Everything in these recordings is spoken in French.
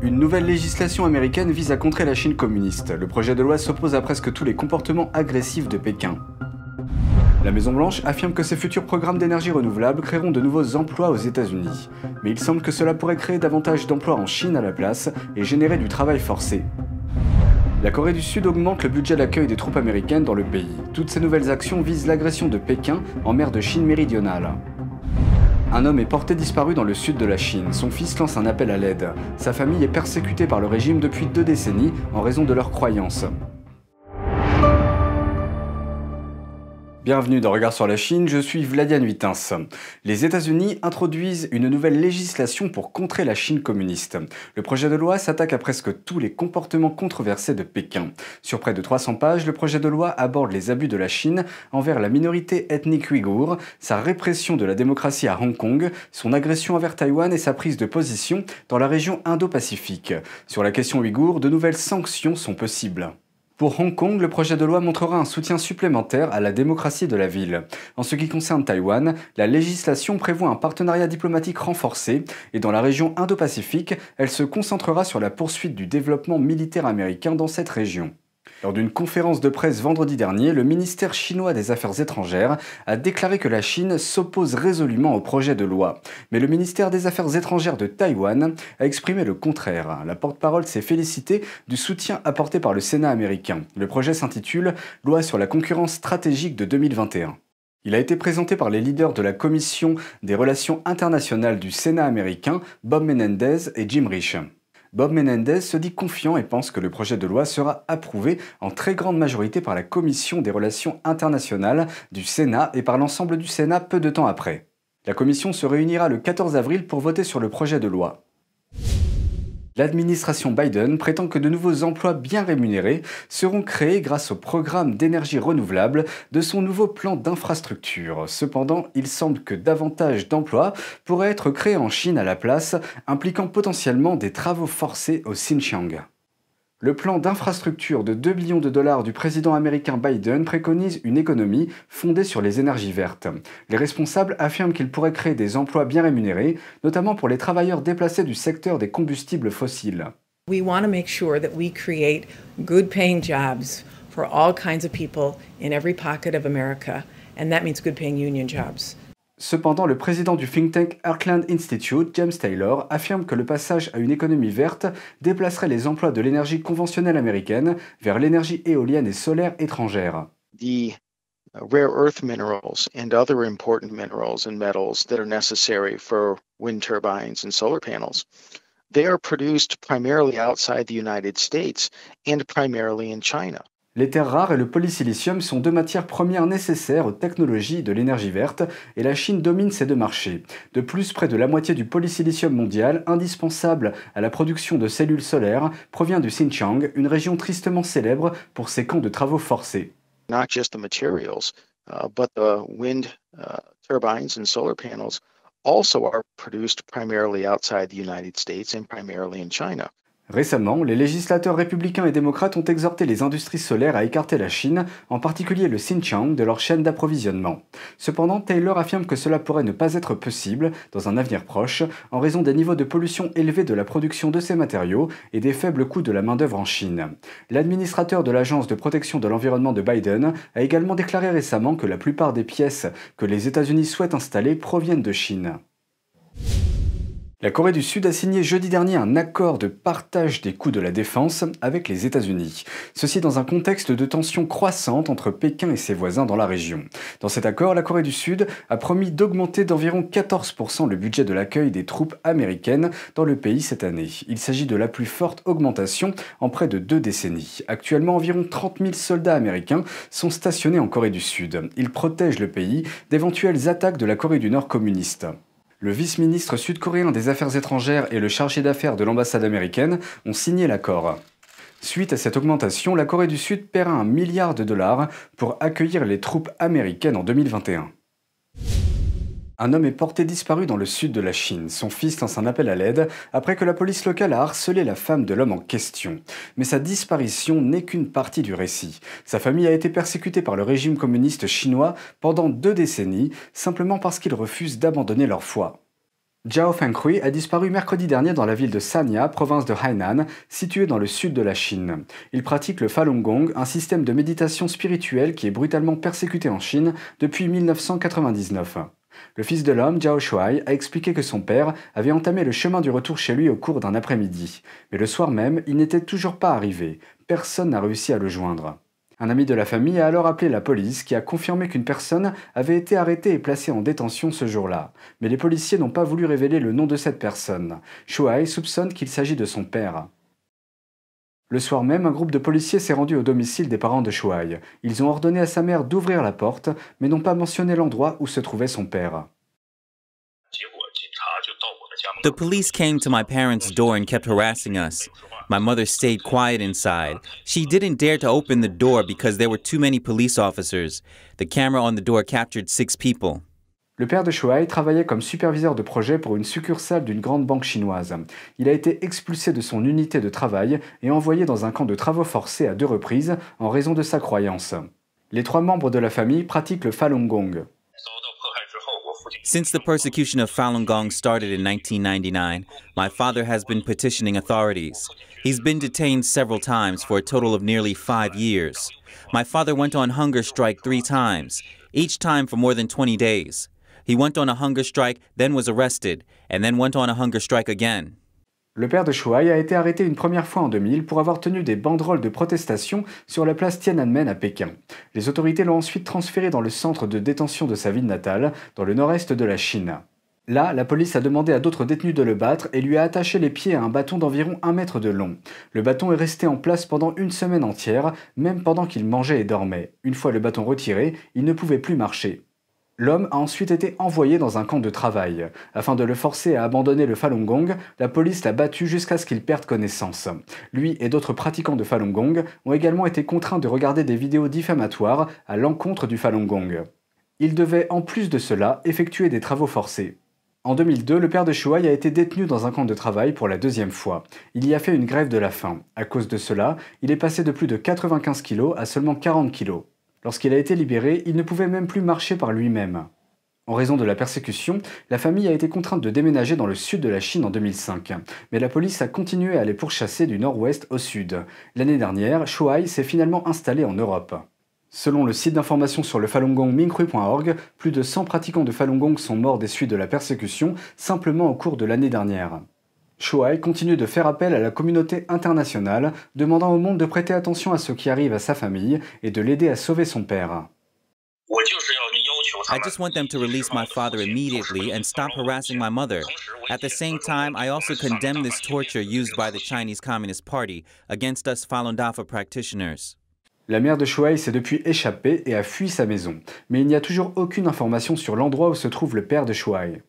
Une nouvelle législation américaine vise à contrer la Chine communiste. Le projet de loi s'oppose à presque tous les comportements agressifs de Pékin. La Maison-Blanche affirme que ses futurs programmes d'énergie renouvelable créeront de nouveaux emplois aux États-Unis. Mais il semble que cela pourrait créer davantage d'emplois en Chine à la place et générer du travail forcé. La Corée du Sud augmente le budget d'accueil des troupes américaines dans le pays. Toutes ces nouvelles actions visent l'agression de Pékin en mer de Chine méridionale. Un homme est porté disparu dans le sud de la Chine. Son fils lance un appel à l'aide. Sa famille est persécutée par le régime depuis 2 décennies en raison de leurs croyances. Bienvenue dans Regard sur la Chine, je suis Vladian Huitens. Les États-Unis introduisent une nouvelle législation pour contrer la Chine communiste. Le projet de loi s'attaque à presque tous les comportements controversés de Pékin. Sur près de 300 pages, le projet de loi aborde les abus de la Chine envers la minorité ethnique ouïghour, sa répression de la démocratie à Hong Kong, son agression envers Taïwan et sa prise de position dans la région Indo-Pacifique. Sur la question ouïghour, de nouvelles sanctions sont possibles. Pour Hong Kong, le projet de loi montrera un soutien supplémentaire à la démocratie de la ville. En ce qui concerne Taïwan, la législation prévoit un partenariat diplomatique renforcé et dans la région Indo-Pacifique, elle se concentrera sur la poursuite du développement militaire américain dans cette région. Lors d'une conférence de presse vendredi dernier, le ministère chinois des Affaires étrangères a déclaré que la Chine s'oppose résolument au projet de loi. Mais le ministère des Affaires étrangères de Taïwan a exprimé le contraire. La porte-parole s'est félicitée du soutien apporté par le Sénat américain. Le projet s'intitule « Loi sur la concurrence stratégique de 2021 ». Il a été présenté par les leaders de la Commission des relations internationales du Sénat américain, Bob Menendez et Jim Risch. Bob Menendez se dit confiant et pense que le projet de loi sera approuvé en très grande majorité par la Commission des relations internationales du Sénat et par l'ensemble du Sénat peu de temps après. La Commission se réunira le 14 avril pour voter sur le projet de loi. L'administration Biden prétend que de nouveaux emplois bien rémunérés seront créés grâce au programme d'énergie renouvelable de son nouveau plan d'infrastructure. Cependant, il semble que davantage d'emplois pourraient être créés en Chine à la place, impliquant potentiellement des travaux forcés au Xinjiang. Le plan d'infrastructure de 2 billions de dollars du président américain Biden préconise une économie fondée sur les énergies vertes. Les responsables affirment qu'il pourrait créer des emplois bien rémunérés, notamment pour les travailleurs déplacés du secteur des combustibles fossiles. We want to make sure that we create good paying jobs for all kinds of people in every pocket of America, and that means good paying union jobs. Cependant, le président du think tank Heartland Institute, James Taylor, affirme que le passage à une économie verte déplacerait les emplois de l'énergie conventionnelle américaine vers l'énergie éolienne et solaire étrangère. The rare earth minerals and other important minerals and metals that are necessary for wind turbines and solar panels, they are produced primarily outside the United States and primarily in China. Les terres rares et le polysilicium sont deux matières premières nécessaires aux technologies de l'énergie verte et la Chine domine ces deux marchés. De plus, près de la moitié du polysilicium mondial, indispensable à la production de cellules solaires, provient du Xinjiang, une région tristement célèbre pour ses camps de travaux forcés. Not just the materials, but the wind turbines and solar panels also are produced primarily outside the United States and primarily in China. Récemment, les législateurs républicains et démocrates ont exhorté les industries solaires à écarter la Chine, en particulier le Xinjiang, de leur chaîne d'approvisionnement. Cependant, Taylor affirme que cela pourrait ne pas être possible dans un avenir proche, en raison des niveaux de pollution élevés de la production de ces matériaux et des faibles coûts de la main-d'œuvre en Chine. L'administrateur de l'Agence de protection de l'environnement de Biden a également déclaré récemment que la plupart des pièces que les États-Unis souhaitent installer proviennent de Chine. La Corée du Sud a signé jeudi dernier un accord de partage des coûts de la défense avec les États-Unis. Ceci dans un contexte de tensions croissantes entre Pékin et ses voisins dans la région. Dans cet accord, la Corée du Sud a promis d'augmenter d'environ 14% le budget de l'accueil des troupes américaines dans le pays cette année. Il s'agit de la plus forte augmentation en près de 2 décennies. Actuellement, environ 30 000 soldats américains sont stationnés en Corée du Sud. Ils protègent le pays d'éventuelles attaques de la Corée du Nord communiste. Le vice-ministre sud-coréen des Affaires étrangères et le chargé d'affaires de l'ambassade américaine ont signé l'accord. Suite à cette augmentation, la Corée du Sud paiera 1 milliard de dollars pour accueillir les troupes américaines en 2021. Un homme est porté disparu dans le sud de la Chine. Son fils lance un appel à l'aide après que la police locale a harcelé la femme de l'homme en question. Mais sa disparition n'est qu'une partie du récit. Sa famille a été persécutée par le régime communiste chinois pendant 2 décennies, simplement parce qu'ils refusent d'abandonner leur foi. Zhao Fenghui a disparu mercredi dernier dans la ville de Sanya, province de Hainan, située dans le sud de la Chine. Il pratique le Falun Gong, un système de méditation spirituelle qui est brutalement persécuté en Chine depuis 1999. Le fils de l'homme, Zhao Shuai, a expliqué que son père avait entamé le chemin du retour chez lui au cours d'un après-midi. Mais le soir même, il n'était toujours pas arrivé. Personne n'a réussi à le joindre. Un ami de la famille a alors appelé la police qui a confirmé qu'une personne avait été arrêtée et placée en détention ce jour-là. Mais les policiers n'ont pas voulu révéler le nom de cette personne. Shuai soupçonne qu'il s'agit de son père. Le soir même, un groupe de policiers s'est rendu au domicile des parents de Shuai. Ils ont ordonné à sa mère d'ouvrir la porte, mais n'ont pas mentionné l'endroit où se trouvait son père. The police came to my parents' door and kept harassing us. My mother stayed quiet inside. She didn't dare to open the door because there were too many police officers. The camera on the door captured 6 people. Le père de Shuai travaillait comme superviseur de projet pour une succursale d'une grande banque chinoise. Il a été expulsé de son unité de travail et envoyé dans un camp de travaux forcés à 2 reprises en raison de sa croyance. Les 3 membres de la famille pratiquent le Falun Gong. Since the persecution of Falun Gong started in 1999, my father has been petitioning authorities. He's been detained several times for a total of nearly 5 years. My father went on hunger strike 3 times, each time for more than 20 days. He went on a hunger strike, then was arrested, and then went on a hunger strike again. Le père de Shuai a été arrêté une première fois en 2000 pour avoir tenu des banderoles de protestation sur la place Tiananmen à Pékin. Les autorités l'ont ensuite transféré dans le centre de détention de sa ville natale, dans le nord-est de la Chine. Là, la police a demandé à d'autres détenus de le battre et lui a attaché les pieds à un bâton d'environ 1 mètre de long. Le bâton est resté en place pendant une semaine entière, même pendant qu'il mangeait et dormait. Une fois le bâton retiré, il ne pouvait plus marcher. L'homme a ensuite été envoyé dans un camp de travail. Afin de le forcer à abandonner le Falun Gong, la police l'a battu jusqu'à ce qu'il perde connaissance. Lui et d'autres pratiquants de Falun Gong ont également été contraints de regarder des vidéos diffamatoires à l'encontre du Falun Gong. Ils devaient en plus de cela effectuer des travaux forcés. En 2002, le père de Shuai a été détenu dans un camp de travail pour la 2e fois. Il y a fait une grève de la faim. À cause de cela, il est passé de plus de 95 kg à seulement 40 kg. Lorsqu'il a été libéré, il ne pouvait même plus marcher par lui-même. En raison de la persécution, la famille a été contrainte de déménager dans le sud de la Chine en 2005. Mais la police a continué à les pourchasser du nord-ouest au sud. L'année dernière, Shuai s'est finalement installé en Europe. Selon le site d'information sur le Falun Gong Minghui.org, plus de 100 pratiquants de Falun Gong sont morts des suites de la persécution simplement au cours de l'année dernière. Shuai continue de faire appel à la communauté internationale, demandant au monde de prêter attention à ce qui arrive à sa famille et de l'aider à sauver son père. I just want them to release my father immediately and stop harassing my mother. At the same time, I also condemn this torture used by the Chinese Communist Party against us Falun Dafa practitioners. La mère de Shuai s'est depuis échappée et a fui sa maison, mais il n'y a toujours aucune information sur l'endroit où se trouve le père de Shuai.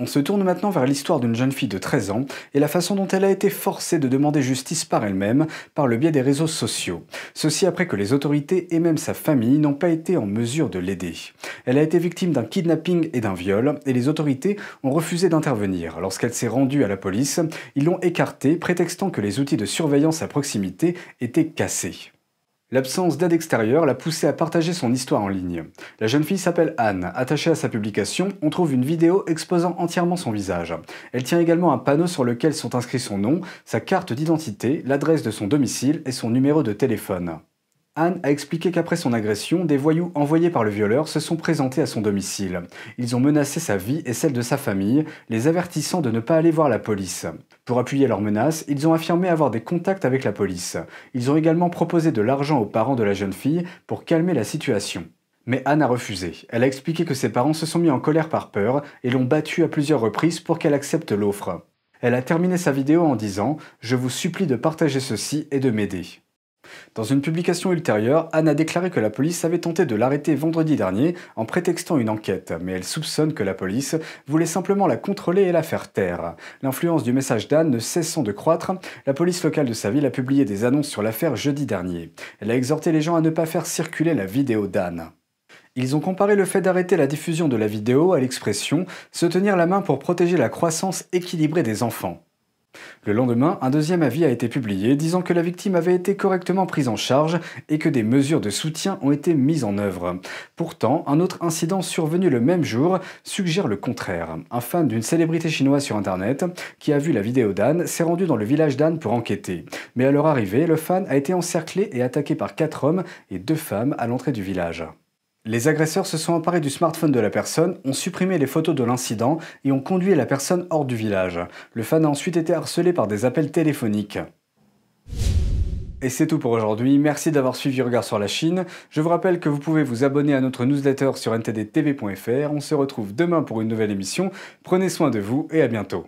On se tourne maintenant vers l'histoire d'une jeune fille de 13 ans et la façon dont elle a été forcée de demander justice par elle-même par le biais des réseaux sociaux. Ceci après que les autorités et même sa famille n'ont pas été en mesure de l'aider. Elle a été victime d'un kidnapping et d'un viol et les autorités ont refusé d'intervenir. Lorsqu'elle s'est rendue à la police, ils l'ont écartée prétextant que les outils de surveillance à proximité étaient cassés. L'absence d'aide extérieure l'a poussée à partager son histoire en ligne. La jeune fille s'appelle Anne. Attachée à sa publication, on trouve une vidéo exposant entièrement son visage. Elle tient également un panneau sur lequel sont inscrits son nom, sa carte d'identité, l'adresse de son domicile et son numéro de téléphone. Anne a expliqué qu'après son agression, des voyous envoyés par le violeur se sont présentés à son domicile. Ils ont menacé sa vie et celle de sa famille, les avertissant de ne pas aller voir la police. Pour appuyer leurs menaces, ils ont affirmé avoir des contacts avec la police. Ils ont également proposé de l'argent aux parents de la jeune fille pour calmer la situation. Mais Anne a refusé. Elle a expliqué que ses parents se sont mis en colère par peur et l'ont battue à plusieurs reprises pour qu'elle accepte l'offre. Elle a terminé sa vidéo en disant « Je vous supplie de partager ceci et de m'aider ». Dans une publication ultérieure, Anne a déclaré que la police avait tenté de l'arrêter vendredi dernier en prétextant une enquête, mais elle soupçonne que la police voulait simplement la contrôler et la faire taire. L'influence du message d'Anne ne cessant de croître, la police locale de sa ville a publié des annonces sur l'affaire jeudi dernier. Elle a exhorté les gens à ne pas faire circuler la vidéo d'Anne. Ils ont comparé le fait d'arrêter la diffusion de la vidéo à l'expression « se tenir la main pour protéger la croissance équilibrée des enfants ». Le lendemain, un deuxième avis a été publié disant que la victime avait été correctement prise en charge et que des mesures de soutien ont été mises en œuvre. Pourtant, un autre incident survenu le même jour suggère le contraire. Un fan d'une célébrité chinoise sur Internet, qui a vu la vidéo d'Anne, s'est rendu dans le village d'Anne pour enquêter. Mais à leur arrivée, le fan a été encerclé et attaqué par 4 hommes et 2 femmes à l'entrée du village. Les agresseurs se sont emparés du smartphone de la personne, ont supprimé les photos de l'incident et ont conduit la personne hors du village. Le fan a ensuite été harcelé par des appels téléphoniques. Et c'est tout pour aujourd'hui, merci d'avoir suivi Regard sur la Chine. Je vous rappelle que vous pouvez vous abonner à notre newsletter sur ntdtv.fr. On se retrouve demain pour une nouvelle émission. Prenez soin de vous et à bientôt.